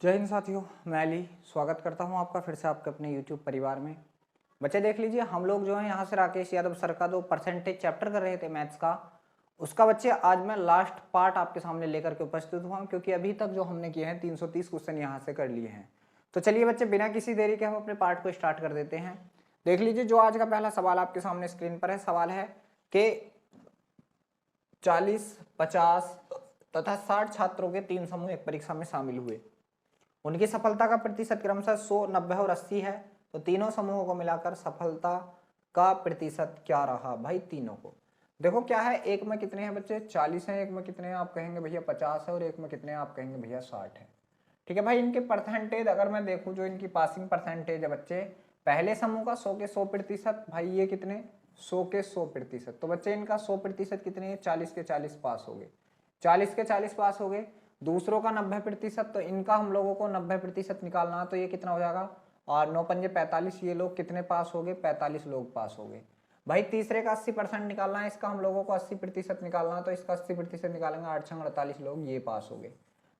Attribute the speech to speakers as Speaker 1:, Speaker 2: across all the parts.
Speaker 1: जय हिंद साथियों, मैं अली स्वागत करता हूं आपका फिर से आपके अपने YouTube परिवार में। बच्चे देख लीजिए, हम लोग जो है यहाँ से राकेश यादव सर का जो परसेंटेज चैप्टर कर रहे थे मैथ्स का, उसका बच्चे आज मैं लास्ट पार्ट आपके सामने लेकर के उपस्थित हुआ हूँ, क्योंकि अभी तक जो हमने किए हैं 330 क्वेश्चन यहाँ से कर लिए हैं। तो चलिए बच्चे, बिना किसी देरी के हम अपने पार्ट को स्टार्ट कर देते हैं। देख लीजिए, जो आज का पहला सवाल आपके सामने स्क्रीन पर है, सवाल है कि 40, 50 तथा 60 छात्रों के 3 समूह एक परीक्षा में शामिल हुए। उनकी सफलता का प्रतिशत क्रमशः 100, 90 और 80 है। तो तीनों समूहों को मिलाकर सफलता का प्रतिशत क्या रहा भाई तीनों को? देखो क्या है, एक में कितने हैं बच्चे? 40 हैं, एक में कितने हैं आप कहेंगे भैया 50 है, और एक में कितने हैं आप कहेंगे भैया 60 है। ठीक है भाई, इनके परसेंटेज अगर मैं देखूं, जो इनकी पासिंग परसेंटेज है बच्चे, पहले समूह का 100 के 100%, भाई ये कितने 100 के 100%। तो बच्चे इनका 100% कितने हैं? 40 के 40 पास हो गए, 40 के 40 पास हो गए। दूसरों का 90%, तो इनका हम लोगों को 90% निकालना, तो ये कितना हो जाएगा? और 9 पंजे 45, ये लोग कितने पास हो गए? 45 लोग पास हो गए। भाई तीसरे का 80% निकालना है, इसका हम लोगों को 80% निकालना, तो इसका 80% निकालेंगे, 8 छंग 48 लोग ये पास हो गए।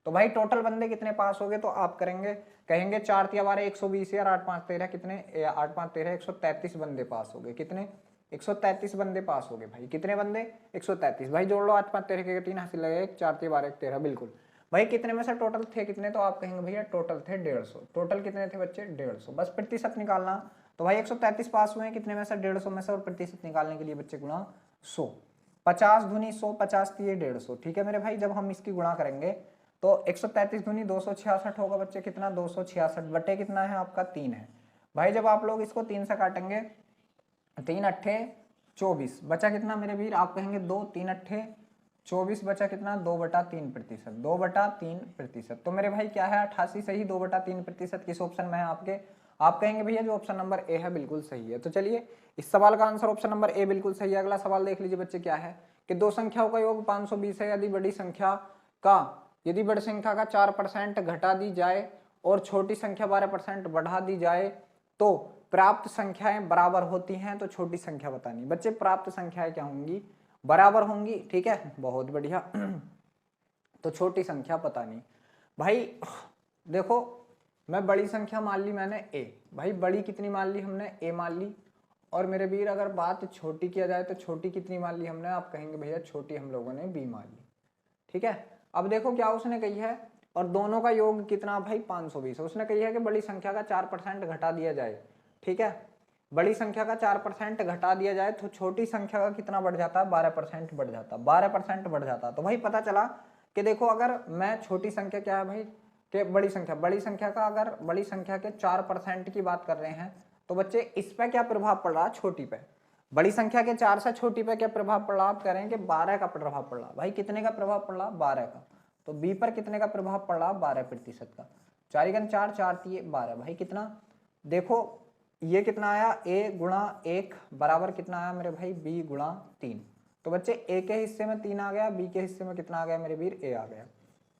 Speaker 1: तो भाई टोटल बंदे कितने पास हो गए? तो आप कहेंगे 4 तिया 12 120 यार, 8 5 13 कितने? 8 5 13 133 बंदे पास हो गए। कितने? 133 बंदे पास हो गए। भाई कितने बंदे? 133। भाई जोड़ लो, 8 5 13 के 3 हासिल लगे, 4 तिया 12 13, बिल्कुल। भाई कितने में से टोटल थे कितने? तो आप कहेंगे भैया टोटल थे 150। टोटल कितने थे बच्चे? 150। बस प्रतिशत निकालना, तो भाई 133 पास हुए हैं, कितने में से? 150 में से, और प्रतिशत निकालने के लिए बच्चे गुणा 100। 50 दूनी 100, 50 दिए 150। ठीक है मेरे भाई, जब हम इसकी गुणा करेंगे तो 133 दूनी 266 होगा बच्चे। कितना? 266 बटे कितना है आपका? 3 है। भाई जब आप लोग इसको 3 से काटेंगे, 3 अट्ठे 24, बचा कितना मेरे वीर? आप कहेंगे 2, 3 अट्ठे 24, बचा कितना? 2/3%। 2/3%। तो मेरे भाई क्या है? 88 सही। 2/3% किस ऑप्शन में है आपके? आप कहेंगे भैया जो ऑप्शन नंबर ए है बिल्कुल सही है। तो चलिए, इस सवाल का आंसर ऑप्शन नंबर ए बिल्कुल सही है। अगला सवाल देख लीजिए बच्चे, क्या है कि दो संख्याओं का योग 520 है। यदि बड़ी संख्या का 4% घटा दी जाए और छोटी संख्या 12% बढ़ा दी जाए तो प्राप्त संख्याएं बराबर होती हैं। तो छोटी संख्या बतानी बच्चे, प्राप्त संख्याएं क्या होंगी? बराबर होंगी। ठीक है, बहुत बढ़िया। तो छोटी संख्या पता नहीं। भाई देखो, मैं बड़ी संख्या मान ली मैंने ए, भाई बड़ी कितनी मान ली हमने? ए मान ली। और मेरे वीर अगर बात छोटी किया जाए तो छोटी कितनी मान ली हमने? आप कहेंगे भैया छोटी हम लोगों ने बी मान ली। ठीक है, अब देखो क्या उसने कही है, और दोनों का योग कितना भाई? 520। उसने कही है कि बड़ी संख्या का 4% घटा दिया जाए। ठीक है, बड़ी संख्या का 4% घटा दिया जाए तो छोटी संख्या का कितना बढ़ जाता है? 12% बढ़ जाता, 12% बढ़ जाता। तो भाई पता चला कि देखो, अगर मैं छोटी संख्या क्या है भाई कि बड़ी संख्या का, अगर बड़ी संख्या के 4% की बात कर रहे हैं, तो बच्चे इस पर क्या प्रभाव पड़ रहा? छोटी पे। बड़ी संख्या के 4 से छोटी पे क्या प्रभाव पड़ रहा? आप कह रहे हैं कि 12 का प्रभाव पड़ रहा। भाई कितने का प्रभाव पड़ रहा? 12 का। तो बी पर कितने का प्रभाव पड़ रहा? 12% का। 4 4 4 तिये 12। भाई कितना? देखो ये कितना आया? a गुणा 1 बराबर कितना आया मेरे भाई? b गुणा 3। तो बच्चे a के हिस्से में 3 आ गया, b के हिस्से में कितना आ गया मेरे वीर? a आ गया।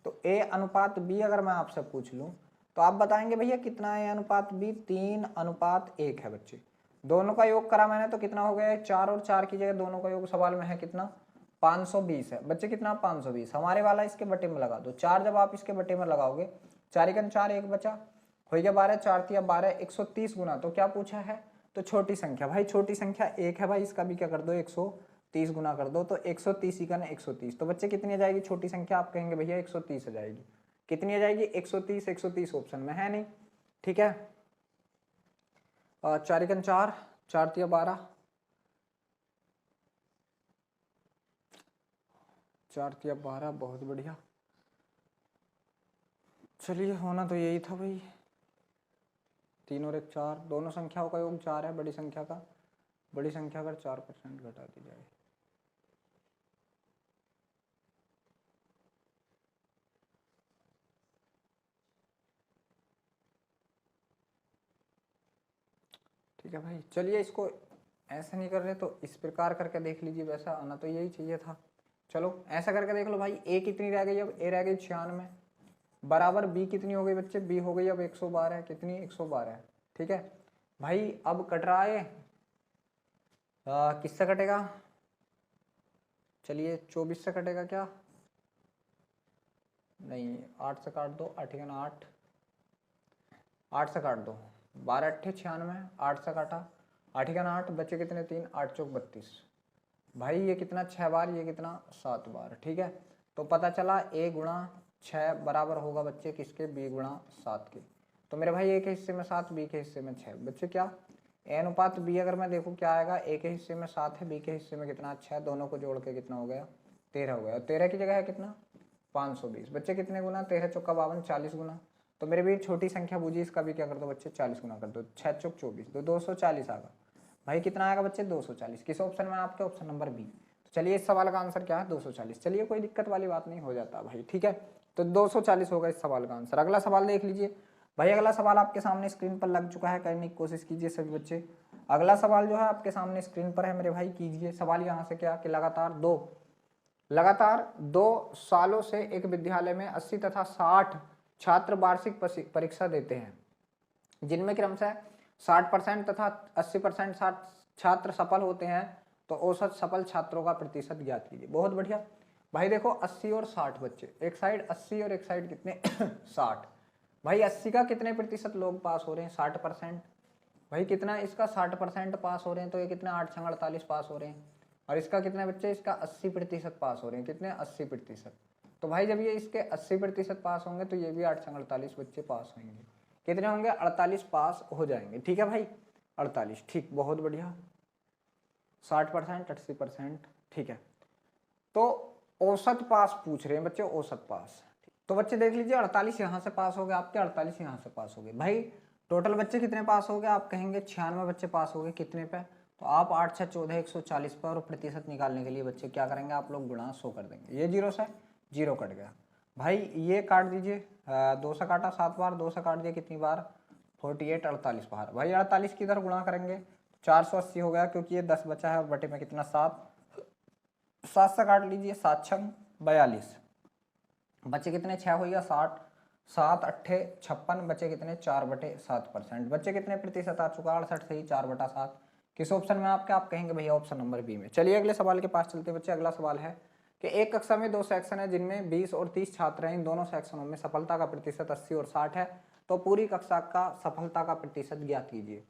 Speaker 1: तो a अनुपात b अगर मैं आपसे पूछ लूं तो आप बताएंगे भैया कितना है अनुपात b? 3:1 है बच्चे। दोनों का योग करा मैंने तो कितना हो गया? 4 और 4 की जगह दोनों का योग सवाल में है कितना? 520 है बच्चे। कितना? 520। हमारे वाला इसके बटे में लगा दो। 4 जब आप इसके बटे में लगाओगे, 4 4 1 बचा, हो गया 12, 4 तिया 12, 130 गुना। तो क्या पूछा है? तो छोटी संख्या। भाई छोटी संख्या 1 है भाई, इसका भी क्या कर दो? 130 गुना कर दो। तो 130 ही का ना 130। तो बच्चे कितनी आ जाएगी छोटी संख्या? आप कहेंगे भैया 130 आ जाएगी। कितनी आ जाएगी? 130। 130 ऑप्शन में है नहीं। ठीक है, 4 4, 4 तिया 12, 4 तिया 12, बहुत बढ़िया। चलिए, होना तो यही था भाई। 3 और 1 4, दोनों संख्याओं का योग 4 है बड़ी संख्या का। बड़ी संख्या अगर 4% घटा दी जाए, ठीक है भाई। चलिए, इसको ऐसे नहीं कर रहे तो इस प्रकार करके देख लीजिए, वैसा आना तो यही चाहिए था। चलो ऐसा करके देख लो भाई। ए कितनी रह गई? अब ए रह गई 96 बराबर बी कितनी हो गई बच्चे? बी हो गई अब 112। कितनी? 112। ठीक है भाई, अब कट रहा है, किससे कटेगा? चलिए 24 से कटेगा क्या? नहीं, 8 से काट दो, 8 8, 8 से काट दो, 12 अट्ठे 96, 8 से काटा, 8 का 8, बचे कितने 3, 8 चौक 32। भाई ये कितना 6 बार, ये कितना 7 बार, ठीक है। तो पता चला a गुणा 6 बराबर होगा बच्चे किसके, b गुणा 7 के। तो मेरे भाई a के हिस्से में 7, b के हिस्से में 6, बच्चे क्या a अनुपात b अगर मैं देखूँ क्या आएगा, a के हिस्से में 7 है, b के हिस्से में कितना 6, दोनों को जोड़ के कितना हो गया 13 हो गया। 13 की जगह है कितना 520। बच्चे कितने गुना, 13 चौका 52, 40 गुना। तो मेरे भी छोटी संख्या बूझी, इसका भी क्या कर दो बच्चे 40 गुना कर दो, 6 चौक 24, तो 240 आएगा। भाई कितना आएगा बच्चे 240, किस ऑप्शन में आपके, ऑप्शन नंबर बी। तो चलिए इस सवाल का आंसर क्या है 240। चलिए कोई दिक्कत वाली बात नहीं, हो जाता भाई, ठीक है। तो 240 होगा इस सवाल का आंसर। अगला सवाल देख लीजिए भाई, अगला सवाल आपके सामने स्क्रीन पर लग चुका है, करने की कोशिश कीजिए सभी बच्चे। अगला सवाल जो है आपके सामने स्क्रीन पर है मेरे भाई, कीजिए। सवाल यहाँ से क्या कि लगातार 2 सालों से एक विद्यालय में 80 तथा 60 छात्र वार्षिक परीक्षा देते हैं, जिनमें क्रमशः 60% तथा 80% छात्र सफल होते हैं, तो औसत सफल छात्रों का प्रतिशत ज्ञात कीजिए। बहुत बढ़िया भाई, देखो 80 और 60 बच्चे, एक साइड 80 और एक साइड कितने 60। भाई 80 का कितने प्रतिशत लोग पास हो रहे हैं, 60%। भाई कितना इसका 60% पास हो रहे हैं, तो ये कितने 8 छंग 48 पास हो रहे हैं। और इसका कितने बच्चे, इसका 80% पास हो रहे हैं, कितने 80%। तो भाई जब ये इसके 80% पास होंगे, तो ये भी 8 छंग 48 बच्चे पास होंगे, कितने होंगे 48 पास हो जाएंगे, ठीक है भाई 48, ठीक, बहुत बढ़िया। 60%, 80%, ठीक है। तो औसत पास पूछ रहे हैं बच्चे, औसत पास। तो बच्चे देख लीजिए 48 यहाँ से पास हो गए आपके, 48 यहाँ से पास हो गए। भाई टोटल बच्चे कितने पास हो गए, आप कहेंगे 96 बच्चे पास हो गए, कितने पे, तो आप 8 6 14 140 पर, और प्रतिशत निकालने के लिए बच्चे क्या करेंगे, आप लोग गुणा 100 कर देंगे। ये 0 से 0 कट गया। भाई ये काट दीजिए, 2 से काटा 7 बार, 2 से काट दिया कितनी बार 48, 48 बार। भाई 48 की इधर गुणा करेंगे 480 हो गया, क्योंकि ये 10 बचा है, और बटे में कितना 7, 7 से काट लीजिए, 7 छंग 42, बच्चे कितने 6 हो गया 60, 7 अट्ठे 56, बच्चे कितने 4/7%। बच्चे कितने प्रतिशत आ चुका 68 से ही 4/7। किस ऑप्शन में आपके, आप कहेंगे भैया ऑप्शन नंबर बी में। चलिए अगले सवाल के पास चलते हैं बच्चे। अगला सवाल है कि एक कक्षा में 2 सेक्शन है, जिनमें 20 और 30 छात्र हैं। इन दोनों सेक्शनों में सफलता का प्रतिशत 80 और 60 है, तो पूरी कक्षा का सफलता का प्रतिशत ज्ञात कीजिए।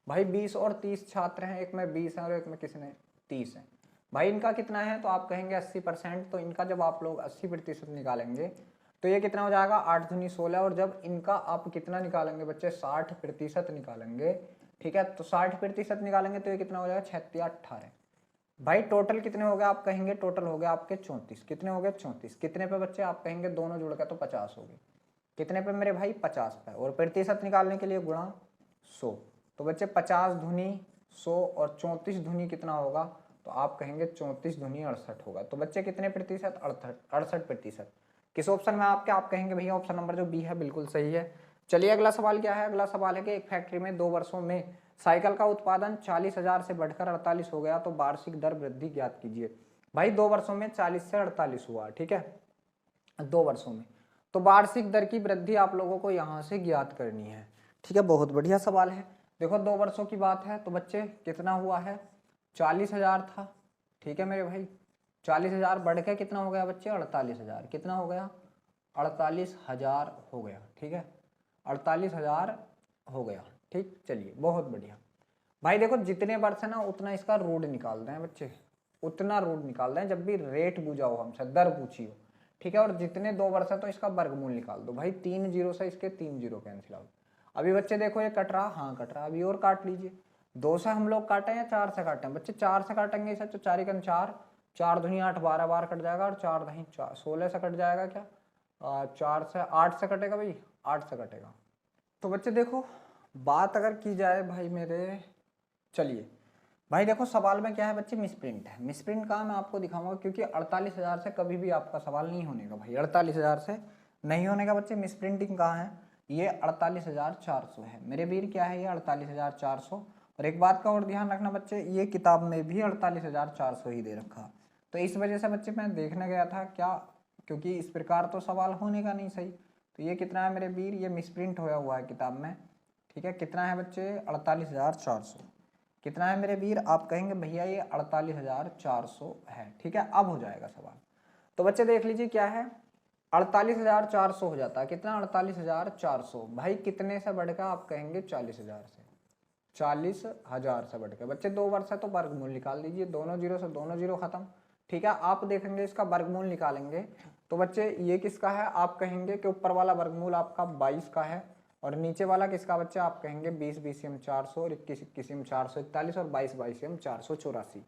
Speaker 1: भाई 20 और 30 छात्र हैं, एक में 20 है और एक में किसने 30 है। भाई इनका कितना है, तो आप कहेंगे 80%। तो इनका जब आप लोग 80% निकालेंगे, तो ये कितना हो जाएगा 8 दूनी 16। और जब इनका आप कितना निकालेंगे बच्चे 60% निकालेंगे, ठीक है, तो 60% निकालेंगे तो ये कितना हो जाएगा 36 18। भाई टोटल कितने हो गए, आप कहेंगे टोटल हो गया आपके 34। कितने हो गए 34, कितने पे बच्चे, आप कहेंगे दोनों जुड़ के तो 50 हो गए। कितने पे मेरे भाई 50 पे, और प्रतिशत निकालने के लिए गुणा 100। तो बच्चे 50 दूनी 100 और 34 दूनी कितना होगा, तो आप कहेंगे 34 दूनी 68 होगा। तो बच्चे कितने प्रतिशत 68%। किस ऑप्शन में आपके, आप कहेंगे भैया ऑप्शन नंबर जो बी है बिल्कुल सही है। चलिए अगला सवाल क्या है, अगला सवाल है कि एक फैक्ट्री में 2 वर्षों में साइकिल का उत्पादन 40,000 से बढ़कर 48 हो गया, तो वार्षिक दर वृद्धि ज्ञात कीजिए। भाई 2 वर्षों में 40 से 48 हुआ, ठीक है 2 वर्षों में, तो वार्षिक दर की वृद्धि आप लोगों को यहाँ से ज्ञात करनी है, ठीक है। बहुत बढ़िया सवाल है। देखो 2 वर्षों की बात है, तो बच्चे कितना हुआ है 40,000 था, ठीक है मेरे भाई 40,000 बढ़ के कितना हो गया बच्चे 48,000। कितना हो गया 48,000 हो गया, ठीक है 48,000 हो गया, ठीक। चलिए बहुत बढ़िया। भाई देखो जितने वर्ष है ना उतना इसका रूट निकाल दें बच्चे, उतना रूट निकाल दें जब भी रेट पूछा हो हमसे, दर पूछी हो, ठीक है। और जितने 2 वर्ष है तो इसका वर्गमूल निकाल दो। भाई 3 जीरो से इसके 3 जीरो कैंसिल आउट। अभी बच्चे देखो ये कट रहा, हाँ कट रहा, अभी और काट लीजिए। 2 से हम लोग काटे या 4 से काटे, बच्चे 4 से काटेंगे इसे, तो 4 एकम 4, 4 दूनी 8 12 बार कट जाएगा, और 4 दही 16 से कट जाएगा क्या, 4 से 8 से कटेगा भाई, 8 से कटेगा। तो बच्चे देखो बात अगर की जाए भाई मेरे, चलिए भाई देखो सवाल में क्या है बच्चे मिसप्रिंट है। मिसप्रिंट कहाँ मैं आपको दिखाऊंगा, क्योंकि 48,000 से कभी भी आपका सवाल नहीं होने का भाई, 48,000 से नहीं होने का बच्चे। मिसप्रिंटिंग कहाँ है, ये 48,400 है मेरे वीर, क्या है ये 48,400। और एक बात का और ध्यान रखना बच्चे, ये किताब में भी 48,400 ही दे रखा, तो इस वजह से बच्चे मैं देखने गया था क्या, क्योंकि इस प्रकार तो सवाल होने का नहीं सही। तो ये कितना है मेरे वीर, ये मिसप्रिंट होया हुआ है किताब में, ठीक है। कितना है बच्चे 48,400। कितना है मेरे वीर, आप कहेंगे भैया ये 48,400 है, ठीक है। अब हो जाएगा सवाल। तो बच्चे देख लीजिए क्या है 48,400 हो जाता है। कितना? 48,400। भाई कितने से बढ़ के? आप कहेंगे 40,000 से। 40,000 से बढ़ के। बच्चे 2 वर्ष है तो वर्गमूल निकाल दीजिए, दोनों जीरो से दोनों जीरो खत्म। ठीक है, आप देखेंगे इसका वर्गमूल निकालेंगे तो बच्चे ये किसका है? आप कहेंगे कि ऊपर वाला वर्गमूल आपका 22 का है और नीचे वाला किसका बच्चे? आप कहेंगे 20 20 400 और 21 21 441 और 22 22 484।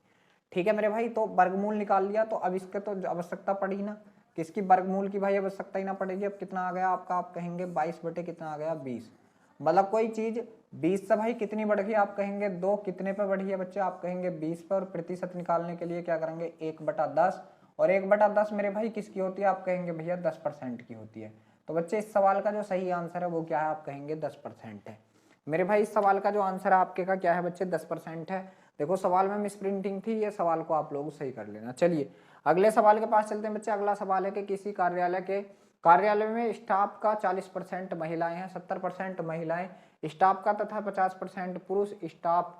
Speaker 1: ठीक है मेरे भाई, तो वर्गमूल निकाल लिया। तो अब इसके तो आवश्यकता पड़ी ना, किसकी? वर्गमूल की भाई आवश्यकता ही ना पड़ेगी। अब कितना आ गया आपका? आप कहेंगे 22 बटे कितना आ गया? 20। मतलब कोई चीज 20 से भाई कितनी बढ़ गई? आप कहेंगे 2। कितने पे बढ़ी है बच्चे? आप कहेंगे 20 पे। और प्रतिशत निकालने के लिए क्या करेंगे? 1/10। और 1/10 मेरे भाई किसकी होती है? आप कहेंगे भैया 10% की होती है। तो बच्चे इस सवाल का जो सही आंसर है वो क्या है? आप कहेंगे 10% है। मेरे भाई इस सवाल का जो आंसर है आपके का क्या है बच्चे? 10% है। देखो सवाल में मिस प्रिंटिंग थी, ये सवाल को आप लोग सही कर लेना। चलिए अगले सवाल के पास चलते हैं बच्चे। अगला सवाल है कि किसी कार्यालय में स्टाफ का 40% महिलाएं हैं, 70% महिलाएं स्टाफ का तथा 50% पुरुष स्टाफ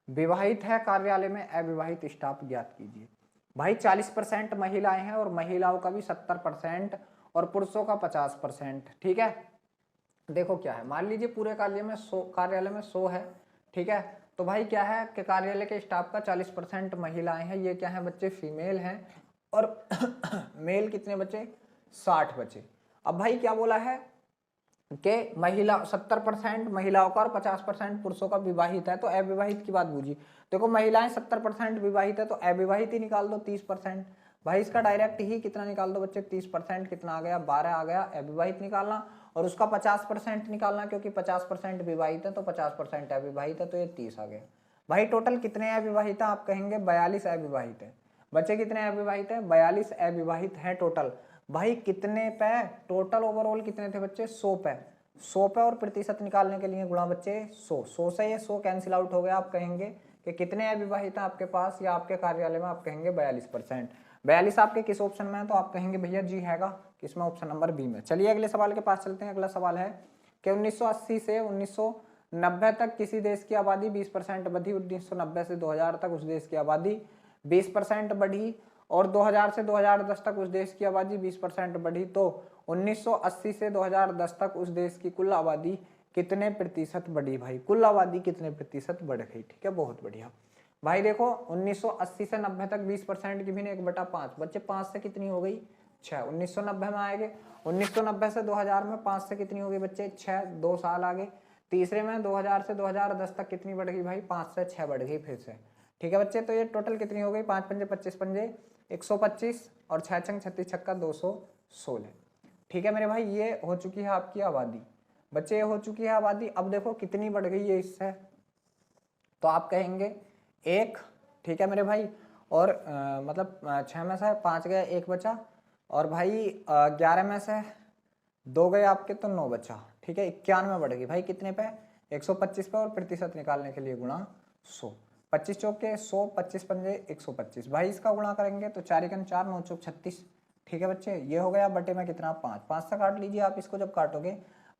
Speaker 1: विवाहित है। कार्यालय में अविवाहित स्टाफ ज्ञात कीजिए। भाई 40% महिलाएं हैं और महिलाओं का भी 70% और पुरुषों का 50%। ठीक है, देखो क्या है, मान लीजिए पूरे कार्यालय में 100 है। ठीक है, तो भाई क्या है कि कार्यालय के स्टाफ का 40% महिलाएं हैं, ये क्या है बच्चे? फीमेल हैं। और मेल कितने बचे? 60 बचे। अब भाई क्या बोला है कि महिला 70% महिलाओं का और 50% पुरुषों का विवाहित है। तो अविवाहित की बात बूझी। देखो महिलाएं 70% विवाहित है तो अविवाहित ही निकाल दो 30%। भाई इसका डायरेक्ट ही कितना निकाल दो बच्चे? 30%। कितना आ गया? 12 आ गया। अविवाहित निकालना और उसका 50% निकालना, क्योंकि 50% विवाहित है तो 50% अविवाहित है, तो ये 30 आ गया। भाई टोटल कितने अविवाहित है? आप कहेंगे 42 अविवाहित है। बच्चे कितने अविवाहित है? 42 अविवाहित है टोटल। भाई कितने पे? टोटल ओवरऑल कितने थे बच्चे? 100 पे। 100 पे और प्रतिशत निकालने के लिए गुणा बच्चे 100। 100 से ये 100 कैंसिल आउट हो गया। आप कहेंगे कि कितने अविवाहित हैं आपके पास या आपके कार्यालय में? आप कहेंगे 42%। 42 आपके किस ऑप्शन में है? तो आप कहेंगे भैया जी हैगा किसमें? ऑप्शन नंबर बी में। चलिए अगले सवाल के पास चलते हैं। अगला सवाल है कि 1980 से 1990 तक किसी देश की आबादी 20% बढ़ी। 1990 से 2000 तक उस देश की आबादी 20% बढ़ी और 2000 से 2010 तक उस देश की आबादी 20% बढ़ी। तो 1980 से 2010 तक उस देश की कुल आबादी कितने प्रतिशत बढ़ी? भाई कुल आबादी कितने प्रतिशत बढ़ गई? ठीक है, बहुत बढ़िया। भाई देखो 1980 से 90 तक 20% की भी 1/5 बच्चे 5 से कितनी हो गई? 6। 1990 में आएंगे। 1990 से 2000 में 5 से कितनी हो गई बच्चे? 6। 2 साल आगे। तीसरे में 2000 से 2010 तक कितनी बढ़ गई भाई? 5 से 6 बढ़ गई फिर से। ठीक है बच्चे, तो ये टोटल कितनी हो गई? 5 पंजे 25 पंजे 125 और 6 छंग 36 छक्का 216। ठीक है मेरे भाई, ये हो चुकी है आपकी आबादी। बच्चे ये हो चुकी है आबादी। अब देखो कितनी बढ़ गई है इससे, तो आप कहेंगे 1। ठीक है मेरे भाई, और मतलब 6 में से 5 गए, 1 बचा। और भाई 11 में से 2 गए आपके, तो 9 बचा। ठीक है, 91 बढ़ गई। भाई कितने पे? 125 पे। और प्रतिशत निकालने के लिए गुणा 100। 25 चौके 100, 25 पंजे 125। भाई इसका गुणा करेंगे तो 4 एकम 4, 9 चौक 36। ठीक है बच्चे, ये हो गया बटे में कितना? 5। 5 से काट लीजिए आप इसको, जब काटोगे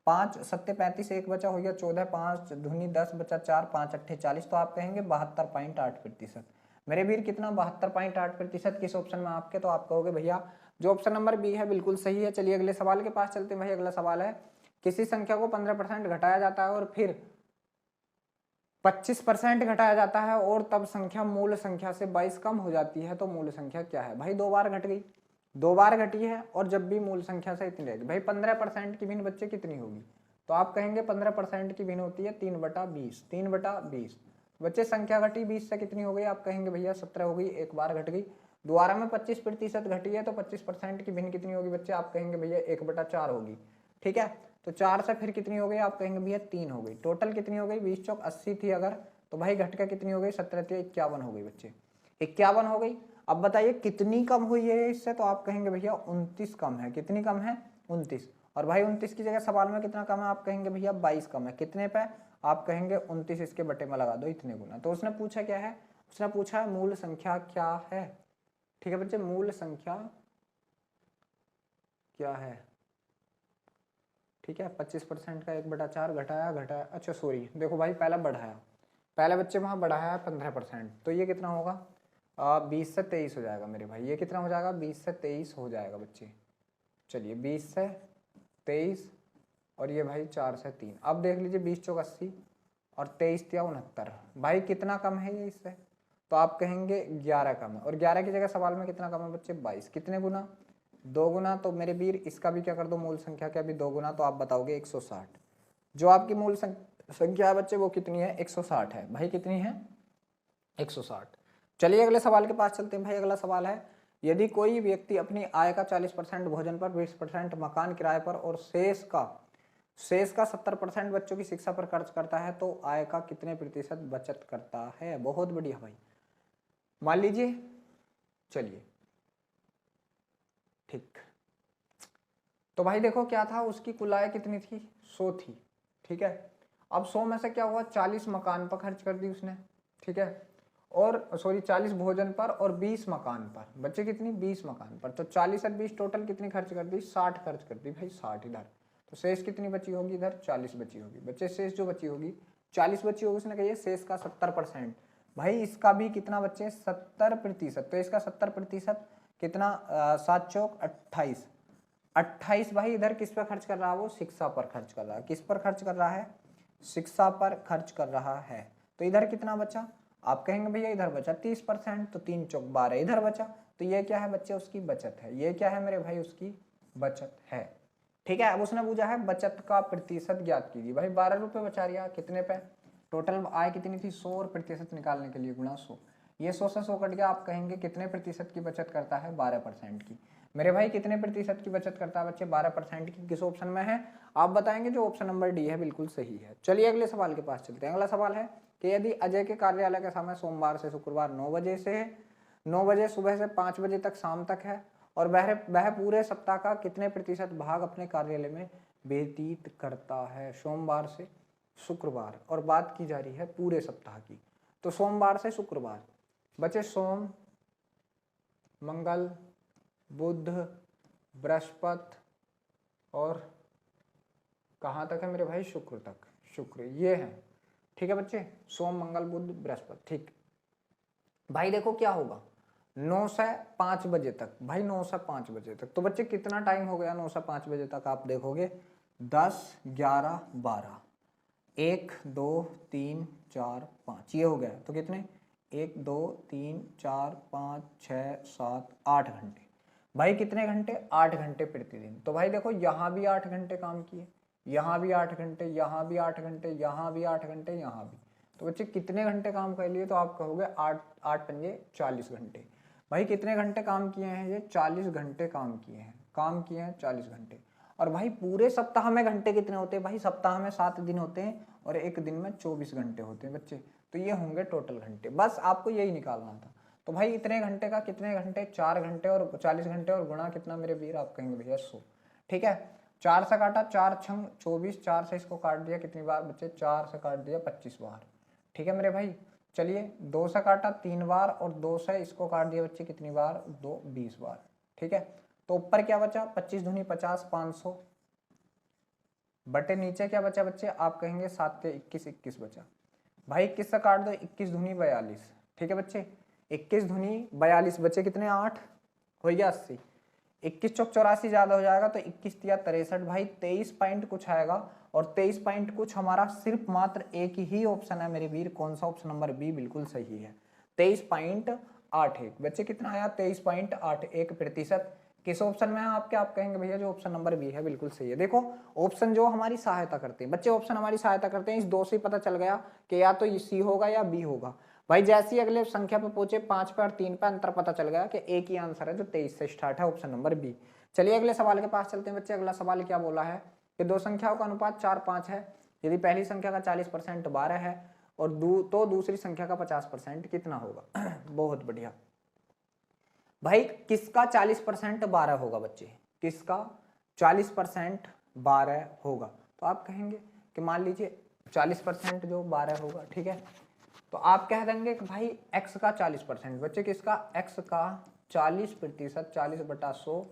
Speaker 1: 5 सत्ते 35, 1 बचा हो गया 14, 5 दूनी 10 बचा 4, 5 अट्ठे 40। तो आप कहेंगे 72.8%। मेरे वीर कितना? 72.8% किस ऑप्शन में आपके? तो आप कहोगे भैया जो ऑप्शन नंबर बी है बिल्कुल सही है। चलिए अगले सवाल के पास चलते हैं भाई। अगला सवाल है किसी संख्या को 15% घटाया जाता है और फिर 25% घटाया जाता है और तब संख्या मूल संख्या से 22 कम हो जाती है, तो मूल संख्या क्या है? भाई 2 बार घट गई, 2 बार घटी है और जब भी मूल संख्या से इतनी रहेगी। भाई 15% की भिन्न बच्चे कितनी होगी? तो आप कहेंगे 15% की भिन्न होती है 3/20। 3/20 बच्चे संख्या घटी 20 से कितनी हो गई? आप कहेंगे भैया 17 हो गई, 1 बार घट गई। दोबारा में 25% घटी है तो 25% की भिन्न कितनी होगी बच्चे? आप कहेंगे भैया 1/4 होगी। ठीक है, तो 4 से फिर कितनी हो गई? आप कहेंगे भैया 3 हो गई। टोटल कितनी हो गई? 20 चौक 80 थी अगर, तो भाई घट के कितनी हो गई? 17 थी 51 हो गई बच्चे, 51 हो गई। अब बताइए कितनी कम हुई है इससे? तो आप कहेंगे भैया 29 कम है। कितनी कम है? 29। और भाई 29 की जगह सवाल में कितना कम है? आप कहेंगे भैया 22 कम है। कितने पे? आप कहेंगे 29 इसके बटे में लगा दो इतने गुना। तो उसने पूछा क्या है? उसने पूछा है मूल संख्या क्या है। ठीक है बच्चे, मूल संख्या क्या है? ठीक है, 25% का 1/4 घटाया। अच्छा सॉरी, देखो भाई पहला बढ़ाया, पहले बच्चे वहां बढ़ाया 15%, तो ये कितना होगा? 20 से 23 हो जाएगा मेरे भाई। ये कितना हो जाएगा? 20 से 23 हो जाएगा बच्चे। चलिए 20 से 23 और ये भाई 4 से 3। अब देख लीजिए 20 चौक 80 और 23 तिया 69। भाई कितना कम है ये इससे? तो आप कहेंगे 11 कम है। और 11 की जगह सवाल में कितना कम है बच्चे? 22। कितने गुना? 2 गुना। तो मेरे वीर इसका भी क्या कर दो, मूल संख्या के अभी 2 गुना, तो आप बताओगे 160। जो आपकी मूल संख्या है बच्चे वो कितनी है? 160 है। भाई कितनी है? 160। चलिए अगले सवाल के पास चलते हैं। भाई अगला सवाल है, यदि कोई व्यक्ति अपनी आय का 40% भोजन पर, 20% मकान किराए पर और शेष का 70% बच्चों की शिक्षा पर खर्च करता है तो आय का कितने प्रतिशत बचत करता है? बहुत बढ़िया भाई, मान लीजिए। चलिए ठीक, तो भाई देखो क्या था, उसकी कुल आय कितनी थी? 100 थी। ठीक है, अब 100 में से क्या हुआ, 40 मकान पर खर्च कर दी उसने। ठीक है, और सॉरी 40 भोजन पर और 20 मकान पर। बच्चे कितनी? 20 मकान पर। तो 40 और 20 टोटल कितनी खर्च कर दी? 60 खर्च कर दी भाई, 60 इधर। तो शेष कितनी बची होगी? इधर 40 बची होगी। बच्चे शेष जो बची होगी 40 बची होगी, उसने कही शेष का 70%। भाई इसका भी कितना बच्चे? 70%। तो इसका 70% कितना? 7 चौक 28। 28 भाई इधर किस पर खर्च कर रहा है? वो शिक्षा पर खर्च कर रहा है। किस पर खर्च कर रहा है? शिक्षा पर खर्च कर रहा है। तो इधर कितना बचा? आप कहेंगे भैया इधर बचा 30%, तो 3 चौक 12 इधर बचा। तो ये क्या है बच्चे? उसकी बचत है। ये क्या है मेरे भाई? उसकी बचत है। ठीक है, अब उसने पूछा है बचत का प्रतिशत ज्ञात कीजिए। भाई 12 रुपये बचा रिया, कितने पे? टोटल आय कितनी थी? 100, और प्रतिशत निकालने के लिए गुणा 100। ये 100 से 100 कट गया। आप कहेंगे कितने प्रतिशत की बचत करता है? 12% की। मेरे भाई कितने प्रतिशत की बचत करता है बच्चे? 12% की। किस ऑप्शन में है? आप बताएंगे जो ऑप्शन नंबर डी है बिल्कुल सही है। चलिए अगले सवाल के पास चलते हैं। अगला सवाल है कि यदि अजय के कार्यालय का समय सोमवार से शुक्रवार 9 बजे से 9 बजे सुबह से 5 बजे तक शाम तक है और वह पूरे सप्ताह का कितने प्रतिशत भाग अपने कार्यालय में व्यतीत करता है? सोमवार से शुक्रवार, और बात की जा रही है पूरे सप्ताह की। तो सोमवार से शुक्रवार बचे, सोम मंगल बुध बृहस्पति और कहाँ तक है मेरे भाई? शुक्र तक। शुक्र ये है। ठीक है बच्चे, सोम मंगल बुध बृहस्पति। ठीक भाई देखो क्या होगा, 9 से 5 बजे तक। भाई 9 से 5 बजे तक, तो बच्चे कितना टाइम हो गया 9 से 5 बजे तक? आप देखोगे 10 11 12, 1 2 3 4 5, ये हो गया। तो कितने? 1 2 3 4 5 6 7 8 घंटे। भाई कितने घंटे? 8 घंटे प्रतिदिन। तो भाई देखो यहाँ भी 8 घंटे काम किए, यहाँ भी 8 घंटे, यहाँ भी 8 घंटे, यहाँ भी 8 घंटे, यहाँ भी। तो बच्चे कितने घंटे काम कर लिए? तो आप कहोगे 8 8 पंजे 40 घंटे। भाई कितने घंटे काम किए हैं? ये 40 घंटे काम किए हैं। काम किए हैं 40 घंटे। और भाई पूरे सप्ताह में घंटे कितने होते हैं? भाई सप्ताह में 7 दिन होते हैं और एक दिन में 24 घंटे होते हैं बच्चे। तो ये होंगे टोटल घंटे। बस आपको यही निकालना था। तो भाई इतने घंटे का कितने घंटे? 4 घंटे और 40 घंटे और गुणा कितना मेरे वीर? आप कहेंगे भैया 100। ठीक है, 4 से काटा, 4 छंग 24, 4 से इसको काट दिया कितनी बार बच्चे? 4 से काट दिया 25 बार। ठीक है मेरे भाई, चलिए 2 से काटा 3 बार और 2 से इसको काट दिया बच्चे कितनी बार? 2 20 बार। ठीक है, तो ऊपर क्या बचा? 25 दूनी 50, 500 बटे नीचे क्या बचा बच्चे? आप कहेंगे 7 के 21, 21 बचा। भाई 21 से काट दो, 21 दूनी 42। ठीक है बच्चे, 21 दूनी 42 बचे कितने? 8 हो गया 80। 21 चौक 84 ज्यादा हो जाएगा तो 21 तिया 63। भाई 23 पॉइंट कुछ आएगा और 23 पॉइंट कुछ हमारा सिर्फ मात्र एक ही ऑप्शन है मेरे वीर। कौन सा? ऑप्शन नंबर बी बिल्कुल सही है। 23.81 बच्चे कितना आया? 23.81%। किस ऑप्शन में है आपके? आप कहेंगे भैया जो ऑप्शन नंबर बी है बिल्कुल सही है। देखो ऑप्शन जो हमारी सहायता करते हैं बच्चे, ऑप्शन हमारी सहायता करते हैं। इस 2 से पता चल गया कि या तो सी होगा या बी होगा। भाई जैसे ही अगले संख्या पे पहुंचे 5 पे और 3 पे, अंतर पता चल गया कि एक ही आंसर है जो 23 से स्टार्ट है, ऑप्शन नंबर बी। चलिए अगले सवाल के पास चलते हैं बच्चे। अगला सवाल क्या बोला है कि 2 संख्याओं का अनुपात 4-5 है। यदि पहली संख्या का 40% 12 है और तो दूसरी संख्या का 50% कितना होगा? बहुत बढ़िया भाई, किसका 40% 12 होगा बच्चे? किसका 40% 12 होगा? तो आप कहेंगे कि मान लीजिए 40% जो 12 होगा। ठीक है, तो आप कह देंगे कि भाई x का 40%। बच्चे किसका? x का 40%, 40/100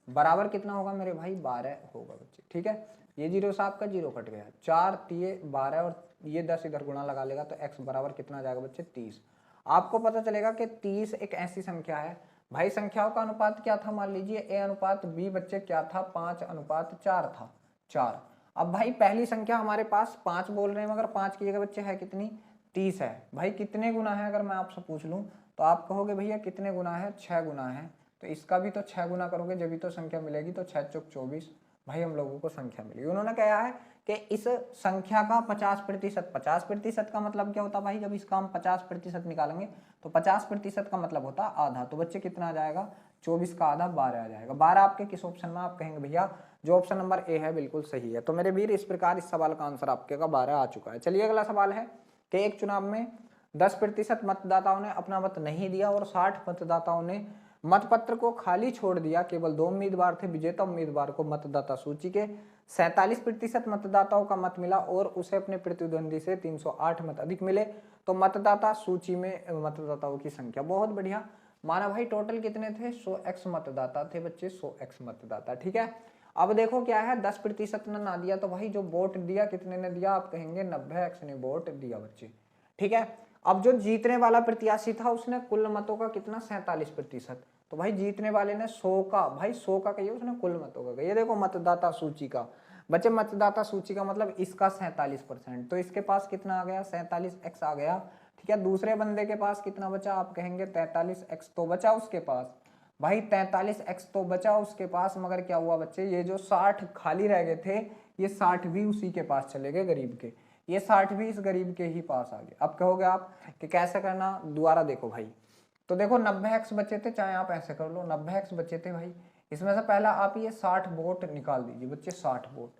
Speaker 1: बराबर कितना होगा मेरे भाई? 12 होगा बच्चे। ठीक है, ये 0 से आपका 0 कट गया, 4 तिये 12 और ये 10 इधर गुणा लगा लेगा तो x बराबर कितना आ जाएगा बच्चे? 30। आपको पता चलेगा कि 30 एक ऐसी संख्या है भाई संख्याओं का अनुपात क्या था, मान लीजिए a अनुपात b बच्चे क्या था, 5:4 था, 4। अब भाई पहली संख्या हमारे पास 5 बोल रहे हैं, मगर 5 की जगह बच्चे है कितनी, 30 है। भाई कितने गुना है अगर मैं आपसे पूछ लूं तो आप कहोगे भैया कितने गुना है, 6 गुना है। तो इसका भी तो 6 गुना करोगे जब भी तो संख्या मिलेगी, तो 6 चौक 24। भाई हम लोगों को संख्या मिली। उन्होंने कहा है कि इस संख्या का 50%, 50% का मतलब क्या होता है भाई, जब इसका हम 50% निकालेंगे तो 50% का मतलब होता है आधा। तो बच्चे कितना आ जाएगा, 24 का आधा 12 आ जाएगा। 12 आपके किस ऑप्शन में, आप कहेंगे भैया जो ऑप्शन नंबर ए है बिल्कुल सही है। तो मेरे वीर इस प्रकार इस सवाल का आंसर आपके का 12 आ चुका है। चलिए अगला सवाल है कि एक चुनाव में 10% मतदाताओं ने अपना मत नहीं दिया और 60 मतदाताओं ने मतपत्र को खाली छोड़ दिया। केवल 2 उम्मीदवार थे। विजेता उम्मीदवार को मतदाता सूची के 47% मतदाताओं का मत मिला और उसे अपने प्रतिद्वंदी से 308 मत अधिक मिले। तो मतदाता सूची में मतदाताओं की संख्या, बहुत बढ़िया। माना भाई टोटल कितने थे, 100x मतदाता थे बच्चे, 100x मतदाता, ठीक है। अब देखो क्या है, 10% ने ना दिया तो भाई जो वोट दिया कितने ने दिया, आप कहेंगे 90x ने वोट दिया बच्चे, ठीक है। अब जो जीतने वाला प्रत्याशी था उसने कुल मतों का कितना, 47%। तो भाई जीतने वाले ने 100 का, भाई 100 का कहिए, उसने कुल मतों का कहिए। देखो मतदाता सूची का बच्चे, मतदाता सूची का मतलब इसका 47%, तो इसके पास कितना आ गया, 47x आ गया, ठीक है। दूसरे बंदे के पास कितना बचा, आप कहेंगे 43x तो बचा उसके पास। भाई 43x तो बचा उसके पास, मगर क्या हुआ बच्चे, ये जो 60 खाली रह गए थे, ये 60 भी उसी के पास चले गए गरीब के, ये 60 भी इस गरीब के ही पास आ गए। अब कहोगे आप कि कैसे करना, दोबारा देखो भाई। तो देखो 90x बचे थे, चाहे आप ऐसे कर लो, 90x बचे थे भाई। इसमें से पहला आप ये 60 वोट निकाल दीजिए बच्चे, 60 वोट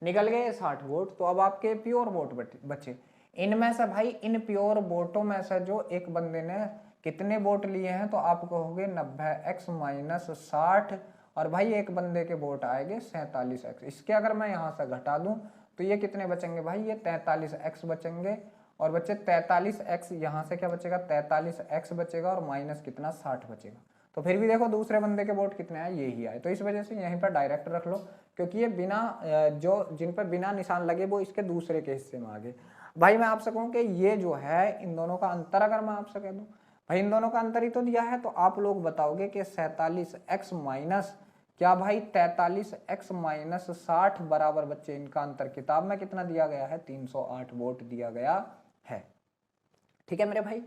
Speaker 1: निकल गए, 60 वोट। तो अब आपके प्योर वोट बचे। इनमें से भाई, इन प्योर वोटों में से जो एक बंदे ने कितने वोट लिए हैं, तो आप कहोगे 90x माइनस 60, और भाई एक बंदे के वोट आएंगे 47x। इसके अगर मैं यहाँ से घटा दूं तो ये कितने बचेंगे भाई, ये 43x बचेंगे। और बच्चे 43x यहाँ से क्या बचेगा, 43x बचेगा, और माइनस कितना, 60 बचेगा। तो फिर भी देखो दूसरे बंदे के वोट कितने आए, ये ही आए। तो इस वजह से यहीं पर डायरेक्ट रख लो, क्योंकि ये बिना जो जिन पर बिना निशान लगे वो इसके दूसरे के हिस्से में आ गए। भाई मैं आपसे कहूँ कि ये जो है इन दोनों का अंतर, अगर मैं आपसे कह दूं भाई इन दोनों का अंतर ही तो दिया है, तो आप लोग बताओगे कि 47x माइनस क्या भाई, 43x माइनस 60 बराबर बच्चे इनका अंतर किताब में कितना दिया गया है, 308 वोट दिया गया है, ठीक है मेरे भाई।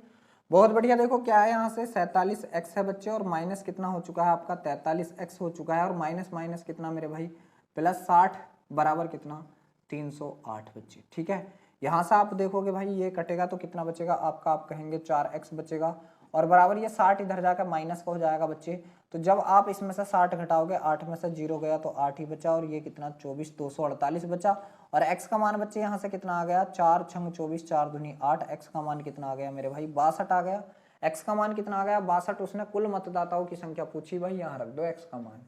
Speaker 1: बहुत बढ़िया। देखो क्या है, यहाँ से 47x है बच्चे, और माइनस कितना हो चुका है आपका, 43x हो चुका है, और माइनस माइनस कितना मेरे भाई, प्लस 60 बराबर कितना, 308 बच्चे, ठीक है। यहाँ से आप देखोगे भाई ये कटेगा तो कितना बचेगा आपका, आप कहेंगे 4x बचेगा, और बराबर ये 60 इधर जाकर माइनस का हो जाएगा बच्चे। तो जब आप इसमें से 60 घटाओगे, 8 में से 0 गया तो 8 ही बचा, और ये कितना 24, 248 बचा। और x का मान बच्चे यहाँ से कितना आ गया, 4 छंग 24, 4 दूनी 8, x का मान कितना आ गया मेरे भाई, 62 आ गया। x का मान कितना आ गया, 62। उसने कुल मतदाताओं की संख्या पूछी, भाई यहाँ रख दो x का मान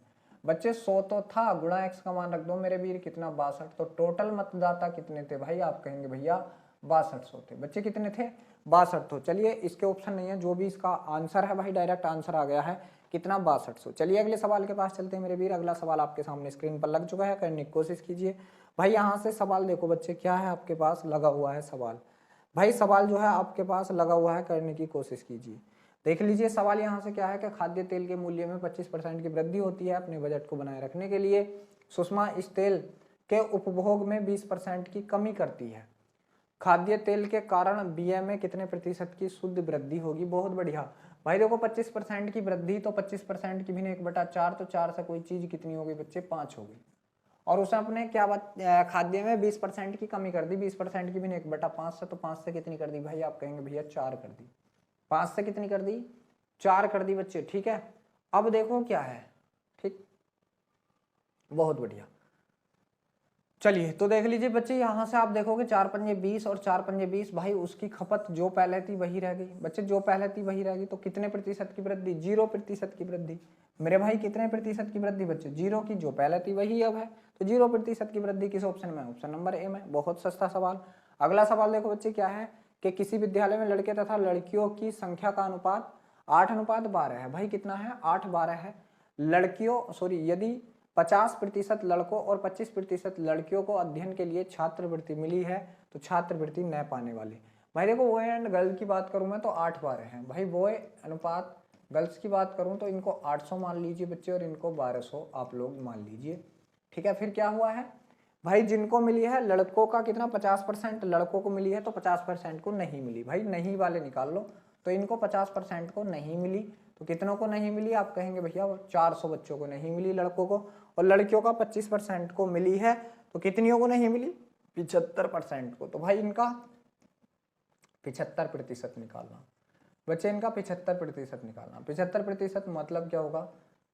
Speaker 1: बच्चे, 100 तो था, गुणा x का मान रख दो मेरे वीर, कितना 62। तो टोटल मतदाता कितने थे भाई, आप कहेंगे भैया 6200 थे बच्चे, कितने थे, 62। तो चलिए इसके ऑप्शन नहीं है, जो भी इसका आंसर है भाई डायरेक्ट आंसर आ गया है, कितना 6200। चलिए अगले सवाल के पास चलते हैं मेरे वीर। अगला सवाल आपके सामने स्क्रीन पर लग चुका है, करने की कोशिश कीजिए। भाई यहाँ से सवाल देखो बच्चे, क्या है आपके पास लगा हुआ है सवाल, भाई सवाल जो है आपके पास लगा हुआ है, करने की कोशिश कीजिए। देख लीजिए सवाल यहाँ से क्या है कि खाद्य तेल के मूल्य में 25% की वृद्धि होती है। अपने बजट को बनाए रखने के लिए सुषमा इस तेल के उपभोग में 20% की कमी करती है। खाद्य तेल के कारण बीए में कितने प्रतिशत की शुद्ध वृद्धि होगी, बहुत बढ़िया। भाई देखो 25% की वृद्धि, तो 25% की भी 1/4, तो 4 से कोई चीज कितनी होगी बच्चे, 5 होगी। और उसने अपने क्या बात, खाद्य में 20% की कमी कर दी, 20% की भी 1/5 से, तो 5 से कितनी कर दी भाई, आप कहेंगे भैया 4 कर दी। 5 से कितनी कर दी, 4 कर दी बच्चे, ठीक है। अब देखो क्या है, ठीक, बहुत बढ़िया। चलिए तो देख लीजिए बच्चे, यहाँ से आप देखोगे 4 पंजे 20 और 4 पंजे 20, भाई उसकी खपत जो पहले थी वही रह गई बच्चे, जो पहले थी वही रह गई। तो कितने प्रतिशत की वृद्धि, 0% की वृद्धि मेरे भाई, कितने प्रतिशत की वृद्धि बच्चे, 0 की, जो पहले थी वही अब है। तो 0% की वृद्धि किस ऑप्शन में, ऑप्शन नंबर ए में। बहुत सस्ता सवाल। अगला सवाल देखो बच्चे क्या है कि किसी विद्यालय में लड़के तथा लड़कियों की संख्या का अनुपात 8:12 है। भाई कितना है, 8:12 है। लड़कियों सॉरी यदि 50% लड़कों और 25% लड़कियों को अध्ययन के लिए छात्रवृत्ति मिली है, तो छात्रवृत्ति न पाने वाले, भाई देखो बॉय एंड गर्ल की बात करूं मैं तो 8:12 है भाई, बॉय अनुपात गर्ल्स की बात करूं तो इनको 800 मान लीजिए बच्चे और इनको 1200 आप लोग मान लीजिए। ठीक है, फिर क्या हुआ है भाई, जिनको मिली है लड़कों का कितना 50%, लड़कों को मिली है तो 50% को नहीं मिली। भाई नहीं वाले निकाल लो, तो इनको 50% को नहीं मिली, तो कितनों को नहीं मिली आप कहेंगे भैया 400 बच्चों को नहीं मिली लड़कों को, और लड़कियों का 25% को मिली है, तो कितनियों को नहीं मिली 75% को। तो भाई इनका 75% निकालना बच्चे, इनका 75% निकालना। 75% मतलब क्या होगा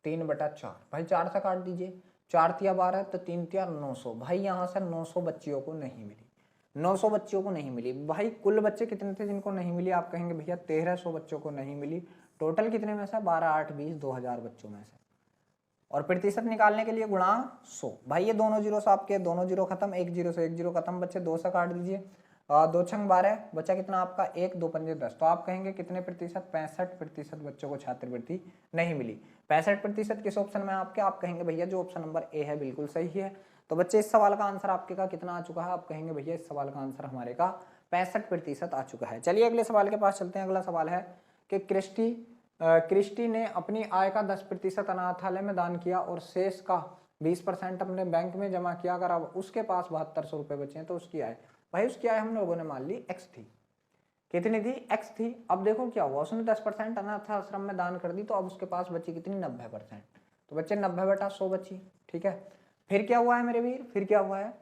Speaker 1: 3/4। भाई 4 से काट दीजिए, 4 तिया 12 तो 3 तिया 900। भाई यहाँ से 900 बच्चियों को नहीं मिली, 900 बच्चियों को नहीं मिली। भाई कुल बच्चे कितने थे जिनको नहीं मिली आप कहेंगे भैया 1300 बच्चों को नहीं मिली। टोटल कितने में से 12, 8, 20, 2000 बच्चों में से। और प्रतिशत निकालने के लिए गुणा 100। भाई ये दोनों जीरो से आपके दोनों जीरो खत्म, एक जीरो से एक जीरो खत्म बच्चे, 2 से काट दीजिए, 2 छंग 12 बचा कितना आपका 1, 2 पंजे 10। तो आप कहेंगे कितने प्रतिशत 65% बच्चों को छात्रवृत्ति नहीं मिली। 65% किस ऑप्शन में आपके, आप कहेंगे भैया जो ऑप्शन नंबर ए है बिल्कुल सही है। तो बच्चे इस सवाल का आंसर आपके का कितना आ चुका है, आप कहेंगे भैया इस सवाल का आंसर हमारे का 65% आ चुका है। चलिए अगले सवाल के पास चलते हैं। अगला सवाल है कि क्रिस्टी ने अपनी आय का 10% अनाथालय में दान किया और शेष का 20% अपने बैंक में जमा किया। अगर अब उसके पास 7200 रुपए बचे हैं तो उसकी आय, भाई उसकी आय हम लोगों ने मान ली x थी। कितनी थी, x थी। अब देखो क्या हुआ, उसने 10% अनाथ आश्रम में दान कर दी, तो अब उसके पास बची कितनी 90%। तो बच्चे 90/100 बची। ठीक है, फिर क्या हुआ है मेरे वीर, फिर क्या हुआ है,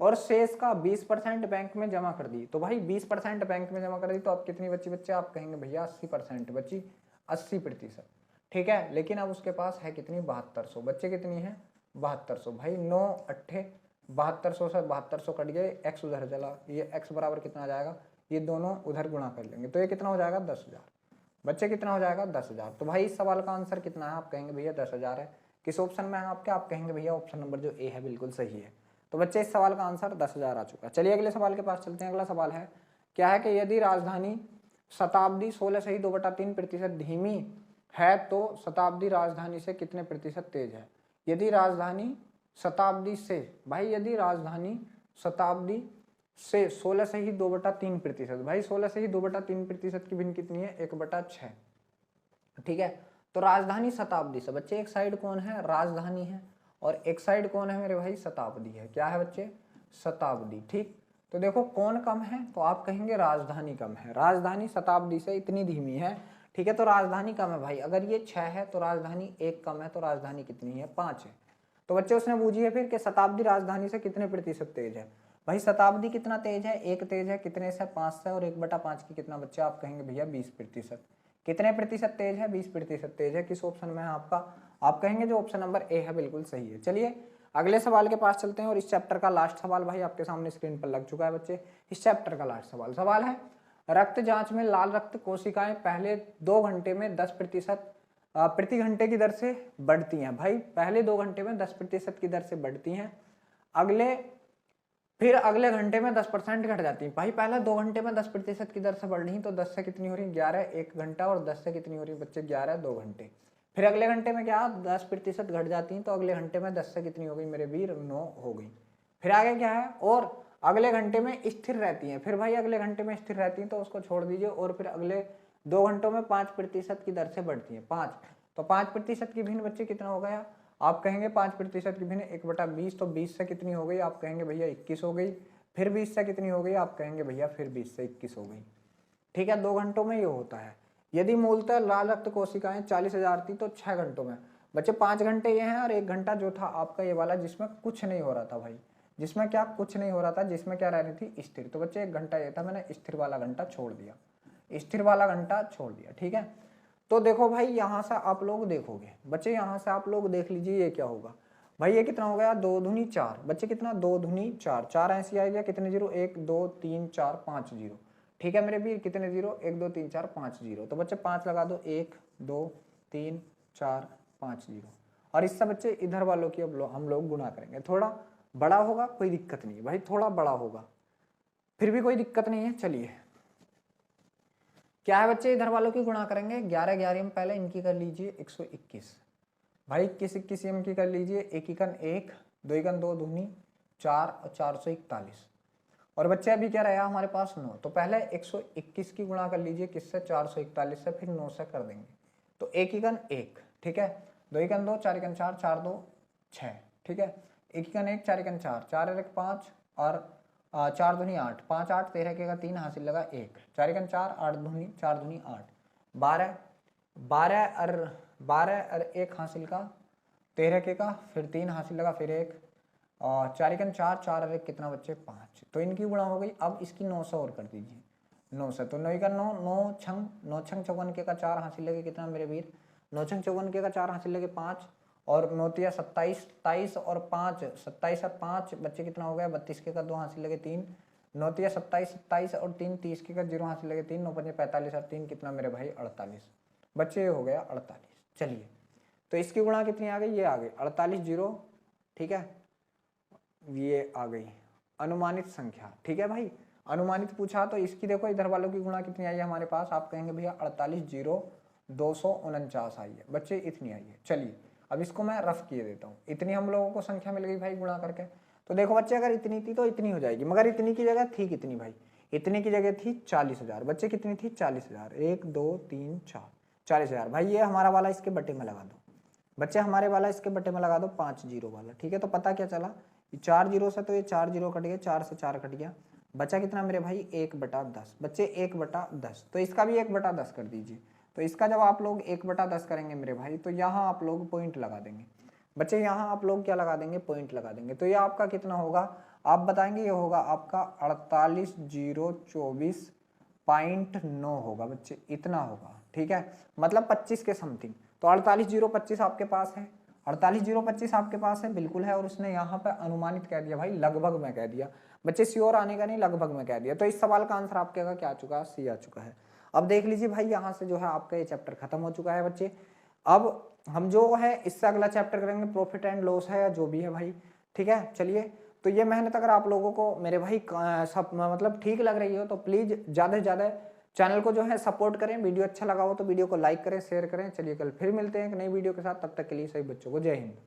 Speaker 1: और शेष का 20% बैंक में जमा कर दी। तो भाई 20% बैंक में जमा कर दी, तो अब कितनी बची बच्चे, आप कहेंगे भैया 80% बची, 80%। ठीक है, लेकिन अब उसके पास है कितनी 7200 बच्चे, कितनी है 7200। भाई 9 8 7200 से 7200 कट गए, x उधर चला, ये x बराबर कितना आ जाएगा, ये दोनों उधर गुणा कर लेंगे तो ये कितना हो जाएगा 10,000। बच्चे कितना हो जाएगा 10,000। तो भाई इस सवाल का आंसर कितना है, आप कहेंगे भैया 10,000 है। किस ऑप्शन में है आपके, आप कहेंगे भैया ऑप्शन नंबर जो ए है बिल्कुल सही है। तो बच्चे इस सवाल का आंसर 10,000 आ चुका है। चलिए अगले सवाल के पास चलते हैं। अगला सवाल है क्या है कि यदि राजधानी शताब्दी 16 से ही 2/3% धीमी है तो शताब्दी राजधानी से कितने प्रतिशत तेज है। यदि राजधानी शताब्दी से, भाई यदि राजधानी शताब्दी से 16 से ही 2/3%, भाई 16 से ही 2/3% की भिन्न कितनी है 1/6। ठीक है, तो राजधानी शताब्दी से बच्चे एक साइड कौन है, राजधानी है, और एक साइड कौन है मेरे भाई, शताब्दी है। क्या है बच्चे, शताब्दी। ठीक, तो देखो कौन कम है, तो आप कहेंगे राजधानी कम है। राजधानी शताब्दी से इतनी धीमी है, ठीक है, तो राजधानी कम है। भाई अगर ये 6 है तो राजधानी 1 कम है, तो राजधानी कितनी है 5 है। तो बच्चे उसने पूछी है फिर कि शताब्दी राजधानी से कितने प्रतिशत तेज है। भाई शताब्दी कितना तेज है, 1 तेज है, कितने से 5 से, और 1/5 की कितना बच्चे, आप कहेंगे भैया 20%। कितने प्रतिशत तेज है, 20% तेज है। किस ऑप्शन में है आपका, आप कहेंगे जो ऑप्शन नंबर ए है बिल्कुल सही है। चलिए अगले सवाल के पास चलते हैं, और इस चैप्टर का लास्ट सवाल भाई आपके सामने स्क्रीन पर लग चुका है बच्चे। इस चैप्टर का लास्ट सवाल है रक्त जांच में लाल रक्त कोशिकाएं पहले 2 घंटे में 10% प्रति घंटे की दर से बढ़ती हैं। भाई पहले 2 घंटे में 10% की दर से बढ़ती हैं, फिर अगले घंटे में 10% घट जाती है। भाई पहले 2 घंटे में 10% की दर से बढ़ रही, तो 10 से कितनी हो रही 11 1 घंटा, और 10 से कितनी हो रही बच्चे 11 2 घंटे। फिर अगले घंटे में क्या 10% घट जाती हैं, तो अगले घंटे में 10 से कितनी हो गई मेरे वीर 9 हो गई। फिर आगे क्या है, और अगले घंटे में स्थिर रहती हैं। फिर भाई अगले घंटे में स्थिर रहती हैं तो उसको छोड़ दीजिए, और फिर अगले 2 घंटों में 5% की दर से बढ़ती हैं 5। तो 5% की भिन्न बच्चे कितना हो गया, आप कहेंगे 5% की भिन्न 1/20, तो 20 से कितनी हो गई, आप कहेंगे भैया 21 हो गई। फिर 20 से कितनी हो गई, आप कहेंगे भैया फिर 20 से 21 हो गई। ठीक है, 2 घंटों में ये होता है। यदि मूलतः लाल रक्त कोशिकाएं 40,000 थी तो 6 घंटों में बच्चे 5 घंटे ये हैं, और 1 घंटा जो था आपका ये वाला जिसमें कुछ नहीं हो रहा था। भाई जिसमें क्या कुछ नहीं हो रहा था, जिसमें क्या रह रही थी स्थिर, तो बच्चे 1 घंटा ये था, मैंने स्थिर वाला घंटा छोड़ दिया, स्थिर वाला घंटा छोड़ दिया। ठीक है, तो देखो भाई यहाँ से आप लोग देखोगे बच्चे, यहाँ से आप लोग देख लीजिए ये क्या होगा। भाई ये कितना हो गया 2 दूनी 4 बच्चे, कितना 2 दूनी 4, 4 ऐसी आ गया, कितने जीरो 1 2 3 4 5 जीरो। ठीक है मेरे भी, कितने जीरो 1 2 3 4 5 जीरो। तो बच्चे 5 लगा दो, 1 2 3 4 5 जीरो। और इससे बच्चे इधर वालों की अब हम लोग गुणा करेंगे। थोड़ा बड़ा होगा कोई दिक्कत नहीं है भाई, थोड़ा बड़ा होगा फिर भी कोई दिक्कत नहीं है। चलिए क्या है बच्चे, इधर वालों की गुणा करेंगे, 11 11 में पहले इनकी कर लीजिए 121। भाई 21 21 की कर लीजिए, 1 एकन 1 2 एकन 2 दूनी 4 और 441। और बच्चे अभी क्या रहा हमारे पास 9, तो पहले 121 की गुणा कर लीजिए किससे 441 से, फिर 9 से कर देंगे तो 1 एकन 1, ठीक है, 2 एकन 2, 4 एकन 4, 4 2 6, ठीक है, 1 एकन 1, 4 एकन 4, 4 एक 5 और 4 दूनी 8, 5 8 13 के का 3 हासिल लगा 1, 4 एकन 4, 8 दूनी 4 दूनी 8, 12 12 और 1 हासिल का 13 के का, फिर 3 हासिल लगा, फिर 1 और 4 एकन 4, 4 और 1 कितना बच्चे 5, तो इनकी गुणा हो गई। अब इसकी 900 और कर दीजिए, 900, तो 9 एकन 9, 9 छंग 9 छंग 54 के का 4 हासिल लगे कितना मेरे वीर, 9 छंग 54 के का 4 हासिल लगे 5 और 9 तिया 27, 27 और 5, 27 और 5 बच्चे कितना हो गया 32 के का 2 हासिल लगे 3, 9 तिया 27, 27 और 3 30 के का 0 हासिल लगे 3, 9 पंजे 45 और 3 कितना मेरे भाई 48, बच्चे हो गया 48। चलिए तो इसकी गुणा कितनी आ गई, ये आ गई 48 0, ठीक है, ये आ गई अनुमानित संख्या, ठीक है भाई, अनुमानित पूछा तो इसकी देखो इधर वालों की गुणा कितनी आई है हमारे पास, आप कहेंगे भैया 48 0 249 आई है बच्चे, इतनी आई है। चलिए अब इसको मैं रफ किए देता हूँ, इतनी हम लोगों को संख्या मिल गई भाई गुणा करके, तो देखो बच्चे अगर इतनी थी तो इतनी हो जाएगी, मगर इतनी की जगह थी कितनी भाई, इतनी की जगह थी 40,000, बच्चे कितनी थी 40,000, 1 2 3 4 40,000 भाई, ये हमारा वाला इसके बटे में लगा दो बच्चे, हमारे वाला इसके बटे में लगा दो 5 जीरो वाला, ठीक है, तो पता क्या चला 4 जीरो से, तो ये 4 जीरो कट गया, 4 से 4 कट गया, बचा कितना मेरे भाई 1/10 बच्चे, 1/10, तो इसका भी 1/10 कर दीजिए, तो इसका जब आप लोग 1/10 करेंगे मेरे भाई, तो यहाँ आप लोग पॉइंट लगा देंगे बच्चे, यहाँ आप लोग क्या लगा देंगे पॉइंट लगा देंगे, तो ये आपका कितना होगा आप बताएंगे, ये होगा आपका 48,024.9 होगा बच्चे, इतना होगा, ठीक है, मतलब 25 के समथिंग, तो 48,025 आपके पास है, 48,025 आपके पास है बिल्कुल है, और उसने यहाँ पे अनुमानित कह दिया भाई, लगभग में कह दिया बच्चे, श्योर आने का नहीं लगभग में कह दिया, तो इस सवाल का आंसर आपके क्या आ चुका है, सी आ चुका है। अब देख लीजिए भाई यहाँ से जो है आपका ये चैप्टर खत्म हो चुका है बच्चे, अब हम जो है इससे अगला चैप्टर करेंगे प्रॉफिट एंड लॉस है या जो भी है भाई, ठीक है। चलिए तो ये मेहनत अगर आप लोगों को मेरे भाई सब मतलब ठीक लग रही हो तो प्लीज ज़्यादा से ज़्यादा चैनल को जो है सपोर्ट करें, वीडियो अच्छा लगा हो तो वीडियो को लाइक करें, शेयर करें। चलिए कल फिर मिलते हैं एक नई वीडियो के साथ, तब तक के लिए सभी बच्चों को जय हिंद।